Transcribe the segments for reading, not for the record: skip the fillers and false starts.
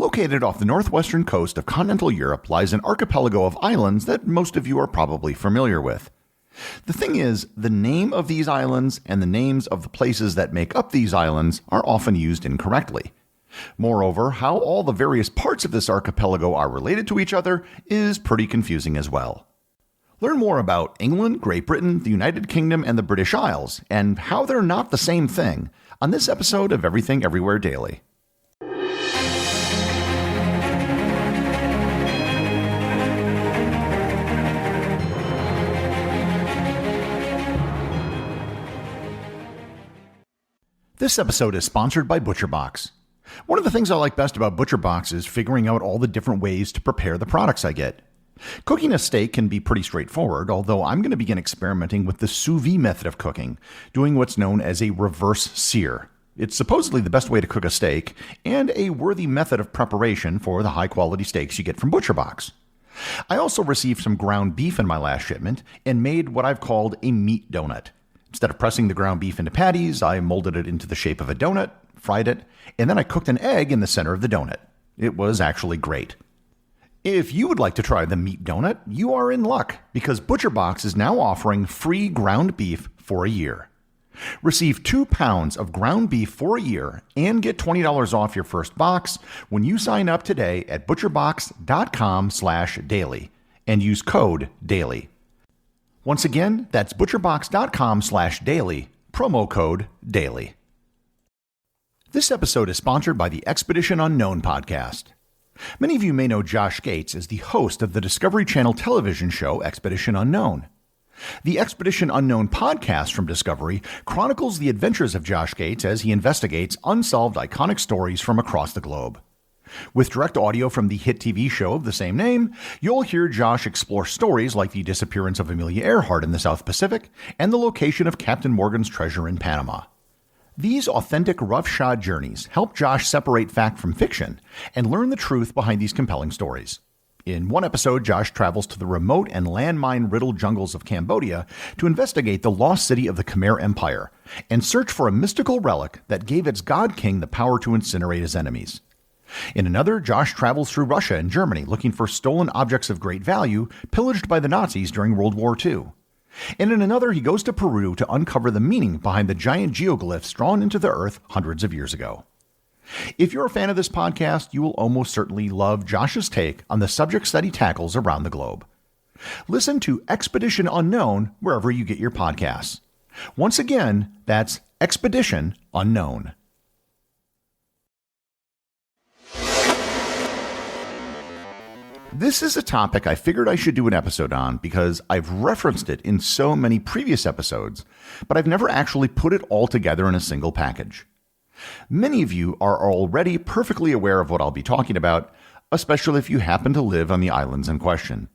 Located off the northwestern coast of continental Europe lies an archipelago of islands that most of you are probably familiar with. The thing is, the name of these islands and the names of the places that make up these islands are often used incorrectly. Moreover, how all the various parts of this archipelago are related to each other is pretty confusing as well. Learn more about England, Great Britain, the United Kingdom, and the British Isles, and how they're not the same thing, on this episode of Everything Everywhere Daily. This episode is sponsored by ButcherBox. One of the things I like best about ButcherBox is figuring out all the different ways to prepare the products I get. Cooking a steak can be pretty straightforward, although I'm going to begin experimenting with the sous vide method of cooking, doing what's known as a reverse sear. It's supposedly the best way to cook a steak, and a worthy method of preparation for the high-quality steaks you get from ButcherBox. I also received some ground beef in my last shipment, and made what I've called a meat donut. Instead of pressing the ground beef into patties, I molded it into the shape of a donut, fried it, and then I cooked an egg in the center of the donut. It was actually great. If you would like to try the meat donut, you are in luck, because ButcherBox is now offering free ground beef for a year. Receive 2 pounds of ground beef for a year and get $20 off your first box when you sign up today at butcherbox.com/daily and use code DAILY. Once again, that's butcherbox.com/daily, promo code DAILY. This episode is sponsored by the Expedition Unknown podcast. Many of you may know Josh Gates as the host of the Discovery Channel television show Expedition Unknown. The Expedition Unknown podcast from Discovery chronicles the adventures of Josh Gates as he investigates unsolved iconic stories from across the globe. With direct audio from the hit TV show of the same name, you'll hear Josh explore stories like the disappearance of Amelia Earhart in the South Pacific and the location of Captain Morgan's treasure in Panama. These authentic roughshod journeys help Josh separate fact from fiction and learn the truth behind these compelling stories. In one episode, Josh travels to the remote and landmine-riddled jungles of Cambodia to investigate the lost city of the Khmer Empire and search for a mystical relic that gave its god king the power to incinerate his enemies. In another, Josh travels through Russia and Germany looking for stolen objects of great value pillaged by the Nazis during World War II. And in another, he goes to Peru to uncover the meaning behind the giant geoglyphs drawn into the earth hundreds of years ago. If you're a fan of this podcast, you will almost certainly love Josh's take on the subjects that he tackles around the globe. Listen to Expedition Unknown wherever you get your podcasts. Once again, that's Expedition Unknown. This is a topic I figured I should do an episode on because I've referenced it in so many previous episodes, but I've never actually put it all together in a single package. Many of you are already perfectly aware of what I'll be talking about, especially if you happen to live on the islands in question.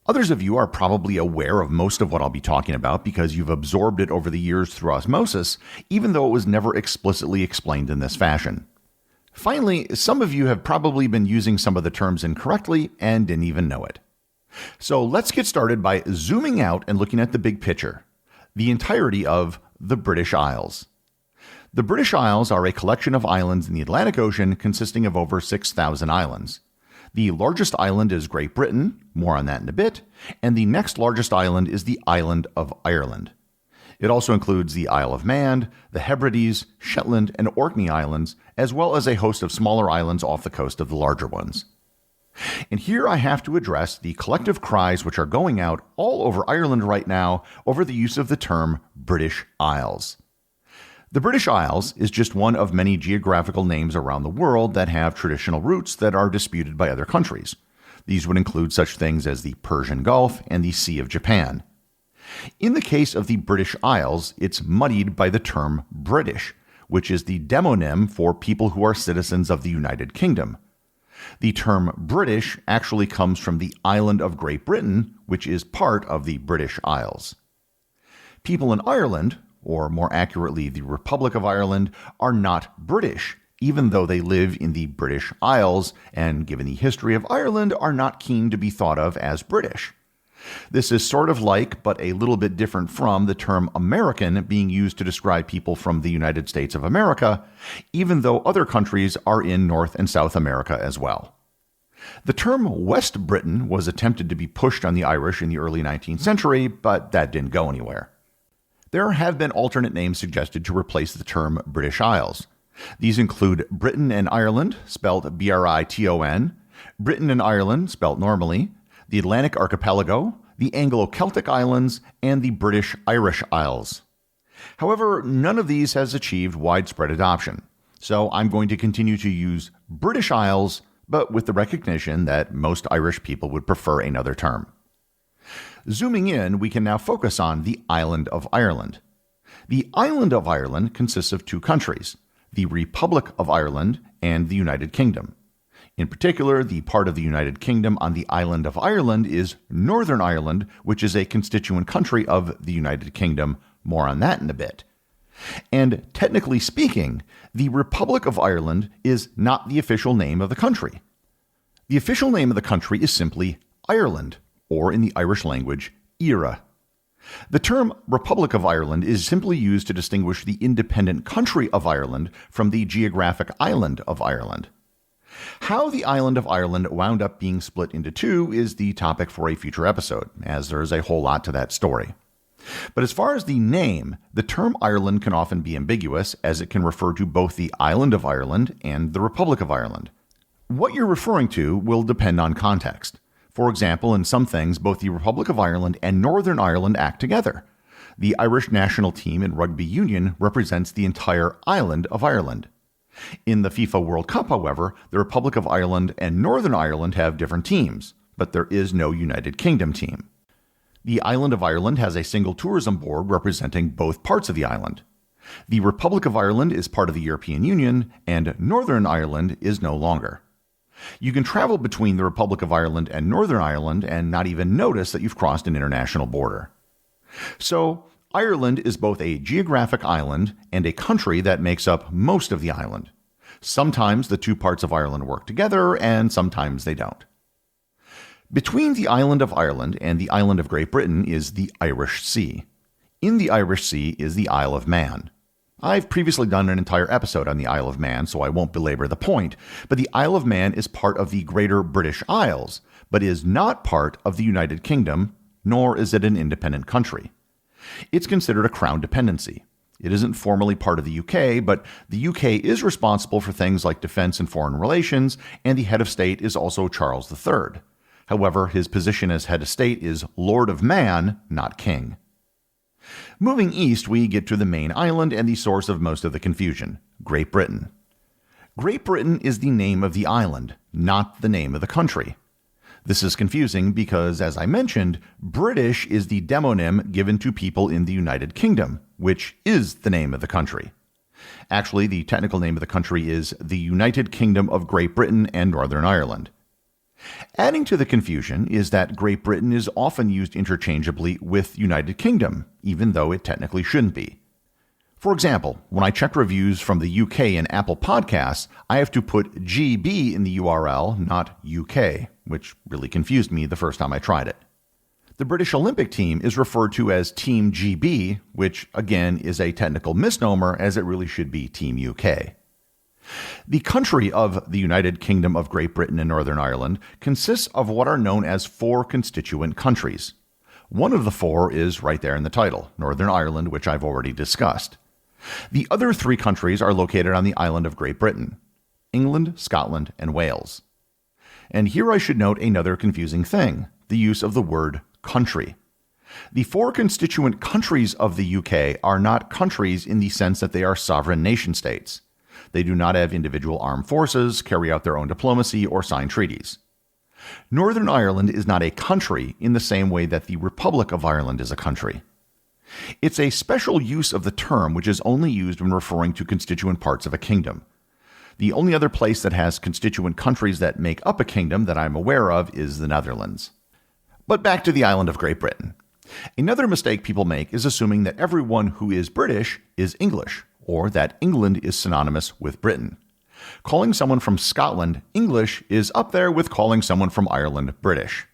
Others of you are probably aware of most of what I'll be talking about because you've absorbed it over the years through osmosis, even though it was never explicitly explained in this fashion. Finally, some of you have probably been using some of the terms incorrectly and didn't even know it. So let's get started by zooming out and looking at the big picture, the entirety of the British Isles. The British Isles are a collection of islands in the Atlantic Ocean consisting of over 6,000 islands. The largest island is Great Britain, more on that in a bit, and the next largest island is the island of Ireland. It also includes the Isle of Man, the Hebrides, Shetland, and Orkney Islands, as well as a host of smaller islands off the coast of the larger ones. And here I have to address the collective cries which are going out all over Ireland right now over the use of the term British Isles. The British Isles is just one of many geographical names around the world that have traditional roots that are disputed by other countries. These would include such things as the Persian Gulf and the Sea of Japan. In the case of the British Isles, it's muddied by the term British, which is the demonym for people who are citizens of the United Kingdom. The term British actually comes from the island of Great Britain, which is part of the British Isles. People in Ireland, or more accurately the Republic of Ireland, are not British, even though they live in the British Isles and, given the history of Ireland, are not keen to be thought of as British. This is sort of like, but a little bit different from, the term American being used to describe people from the United States of America, even though other countries are in North and South America as well. The term West Britain was attempted to be pushed on the Irish in the early 19th century, but that didn't go anywhere. There have been alternate names suggested to replace the term British Isles. These include Britain and Ireland, spelled Briton, Britain and Ireland, spelled normally, the Atlantic Archipelago, the Anglo-Celtic Islands, and the British Irish Isles. However, none of these has achieved widespread adoption, so I'm going to continue to use British Isles, but with the recognition that most Irish people would prefer another term. Zooming in, we can now focus on the island of Ireland. The island of Ireland consists of two countries, the Republic of Ireland and the United Kingdom. In particular, the part of the United Kingdom on the island of Ireland is Northern Ireland, which is a constituent country of the United Kingdom. More on that in a bit. And technically speaking, the Republic of Ireland is not the official name of the country. The official name of the country is simply Ireland, or in the Irish language, Ira. The term Republic of Ireland is simply used to distinguish the independent country of Ireland from the geographic island of Ireland. How the island of Ireland wound up being split into two is the topic for a future episode, as there is a whole lot to that story. But as far as the name, the term Ireland can often be ambiguous, as it can refer to both the island of Ireland and the Republic of Ireland. What you're referring to will depend on context. For example, in some things, both the Republic of Ireland and Northern Ireland act together. The Irish national team in rugby union represents the entire island of Ireland. In the FIFA World Cup, however, the Republic of Ireland and Northern Ireland have different teams, but there is no United Kingdom team. The island of Ireland has a single tourism board representing both parts of the island. The Republic of Ireland is part of the European Union, and Northern Ireland is no longer. You can travel between the Republic of Ireland and Northern Ireland and not even notice that you've crossed an international border. So, Ireland is both a geographic island and a country that makes up most of the island. Sometimes the two parts of Ireland work together, and sometimes they don't. Between the island of Ireland and the island of Great Britain is the Irish Sea. In the Irish Sea is the Isle of Man. I've previously done an entire episode on the Isle of Man, so I won't belabor the point, but the Isle of Man is part of the Greater British Isles, but is not part of the United Kingdom, nor is it an independent country. It's considered a crown dependency. It isn't formally part of the UK, but the UK is responsible for things like defense and foreign relations, and the head of state is also Charles III. However, his position as head of state is Lord of Man, not King. Moving east, we get to the main island and the source of most of the confusion, Great Britain. Great Britain is the name of the island, not the name of the country. This is confusing because, as I mentioned, British is the demonym given to people in the United Kingdom, which is the name of the country. Actually, the technical name of the country is the United Kingdom of Great Britain and Northern Ireland. Adding to the confusion is that Great Britain is often used interchangeably with United Kingdom, even though it technically shouldn't be. For example, when I check reviews from the UK in Apple Podcasts, I have to put GB in the URL, not UK, which really confused me the first time I tried it. The British Olympic team is referred to as Team GB, which again is a technical misnomer as it really should be Team UK. The country of the United Kingdom of Great Britain and Northern Ireland consists of what are known as 4 constituent countries. One of the 4 is right there in the title, Northern Ireland, which I've already discussed. The other 3 countries are located on the island of Great Britain: England, Scotland, and Wales. And here I should note another confusing thing, the use of the word country. The 4 constituent countries of the UK are not countries in the sense that they are sovereign nation-states. They do not have individual armed forces, carry out their own diplomacy, or sign treaties. Northern Ireland is not a country in the same way that the Republic of Ireland is a country. It's a special use of the term which is only used when referring to constituent parts of a kingdom. The only other place that has constituent countries that make up a kingdom that I'm aware of is the Netherlands. But back to the island of Great Britain. Another mistake people make is assuming that everyone who is British is English, or that England is synonymous with Britain. Calling someone from Scotland English is up there with calling someone from Ireland British.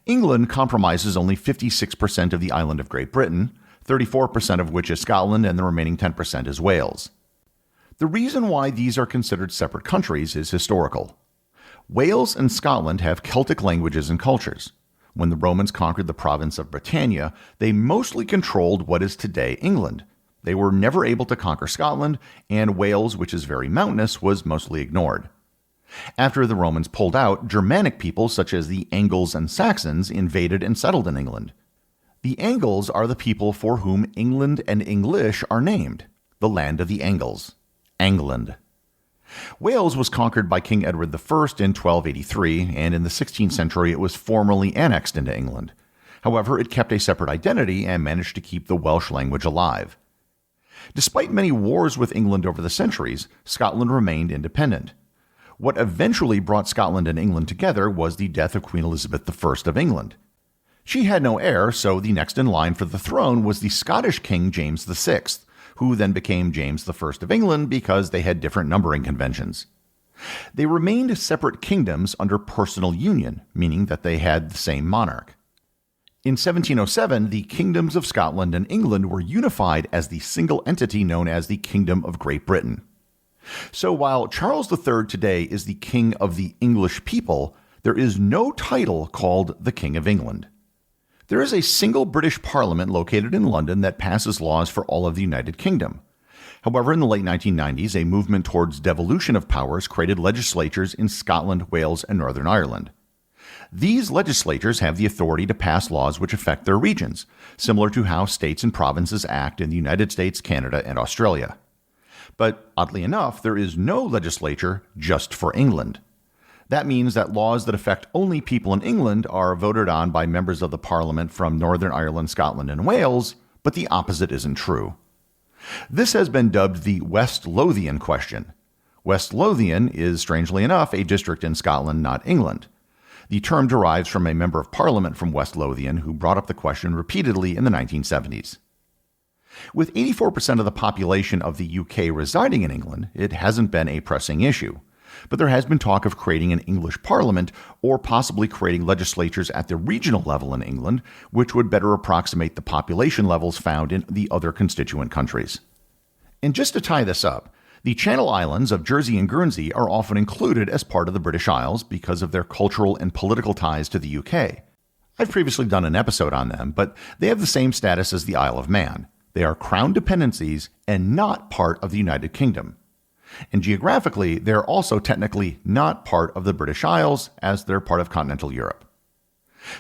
England compromises only 56% of the island of Great Britain, 34% of which is Scotland, and the remaining 10% is Wales. The reason why these are considered separate countries is historical. Wales and Scotland have Celtic languages and cultures. When the Romans conquered the province of Britannia, they mostly controlled what is today England. They were never able to conquer Scotland, and Wales, which is very mountainous, was mostly ignored. After the Romans pulled out, Germanic peoples such as the Angles and Saxons invaded and settled in England. The Angles are the people for whom England and English are named, the land of the Angles, England. Wales was conquered by King Edward I in 1283, and in the 16th century it was formally annexed into England. However, it kept a separate identity and managed to keep the Welsh language alive. Despite many wars with England over the centuries, Scotland remained independent. What eventually brought Scotland and England together was the death of Queen Elizabeth I of England. She had no heir, so the next in line for the throne was the Scottish King James VI, who then became James I of England because they had different numbering conventions. They remained separate kingdoms under personal union, meaning that they had the same monarch. In 1707, the kingdoms of Scotland and England were unified as the single entity known as the Kingdom of Great Britain. So while Charles III today is the King of the English people, there is no title called the King of England. There is a single British Parliament located in London that passes laws for all of the United Kingdom. However, in the late 1990s, a movement towards devolution of powers created legislatures in Scotland, Wales, and Northern Ireland. These legislatures have the authority to pass laws which affect their regions, similar to how states and provinces act in the United States, Canada, and Australia. But oddly enough, there is no legislature just for England. That means that laws that affect only people in England are voted on by members of the Parliament from Northern Ireland, Scotland, and Wales, but the opposite isn't true. This has been dubbed the West Lothian question. West Lothian is, strangely enough, a district in Scotland, not England. The term derives from a member of Parliament from West Lothian who brought up the question repeatedly in the 1970s. With 84% of the population of the UK residing in England, it hasn't been a pressing issue. But there has been talk of creating an English Parliament or possibly creating legislatures at the regional level in England, which would better approximate the population levels found in the other constituent countries. And just to tie this up, the Channel Islands of Jersey and Guernsey are often included as part of the British Isles because of their cultural and political ties to the UK. I've previously done an episode on them, but they have the same status as the Isle of Man. They are crown dependencies and not part of the United Kingdom. And geographically, they're also technically not part of the British Isles, as they're part of continental Europe.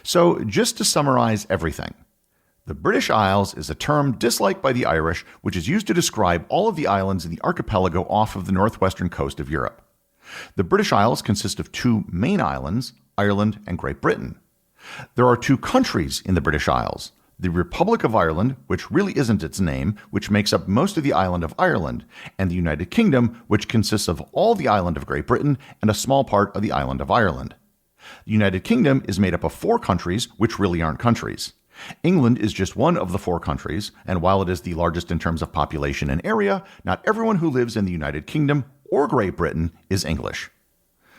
So, just to summarize everything, the British Isles is a term disliked by the Irish, which is used to describe all of the islands in the archipelago off of the northwestern coast of Europe. The British Isles consist of two main islands, Ireland and Great Britain. There are two countries in the British Isles. The Republic of Ireland, which really isn't its name, which makes up most of the island of Ireland, and the United Kingdom, which consists of all the island of Great Britain and a small part of the island of Ireland. The United Kingdom is made up of four countries, which really aren't countries. England is just one of the four countries, and while it is the largest in terms of population and area, not everyone who lives in the United Kingdom or Great Britain is English.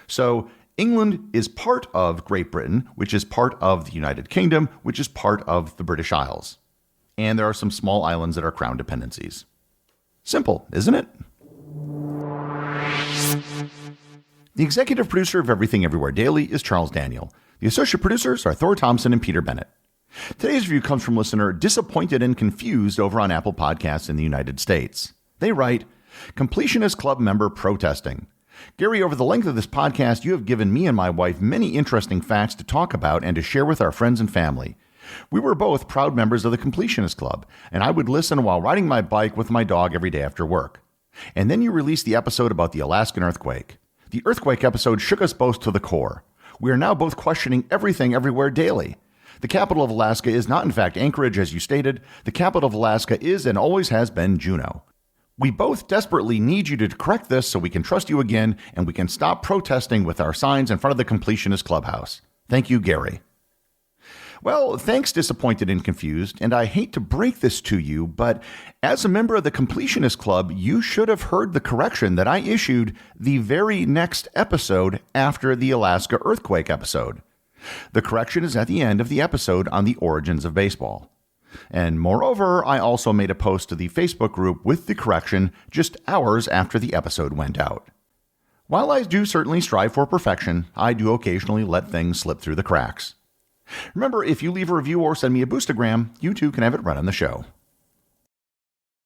So, England is part of Great Britain, which is part of the United Kingdom, which is part of the British Isles. And there are some small islands that are crown dependencies. Simple, isn't it? The executive producer of Everything Everywhere Daily is Charles Daniel. The associate producers are Thor, Thomsen, and Peter Bennett. Today's review comes from listener Disappointed and Confused over on Apple Podcasts in the United States. They write, Completionist Club member protesting. Gary, over the length of this podcast, you have given me and my wife many interesting facts to talk about and to share with our friends and family. We were both proud members of the Completionist Club, and I would listen while riding my bike with my dog every day after work. And then you released the episode about the Alaskan earthquake. The earthquake episode shook us both to the core. We are now both questioning Everything Everywhere Daily. The capital of Alaska is not in fact Anchorage, as you stated. The capital of Alaska is and always has been Juneau. We both desperately need you to correct this so we can trust you again and we can stop protesting with our signs in front of the Completionist Clubhouse. Thank you, Gary. Well, thanks, Disappointed and Confused, and I hate to break this to you, but as a member of the Completionist Club, you should have heard the correction that I issued the very next episode after the Alaska earthquake episode. The correction is at the end of the episode on the origins of baseball. And moreover, I also made a post to the Facebook group with the correction just hours after the episode went out. While I do certainly strive for perfection, I do occasionally let things slip through the cracks. Remember, if you leave a review or send me a boostagram, you too can have it read on the show.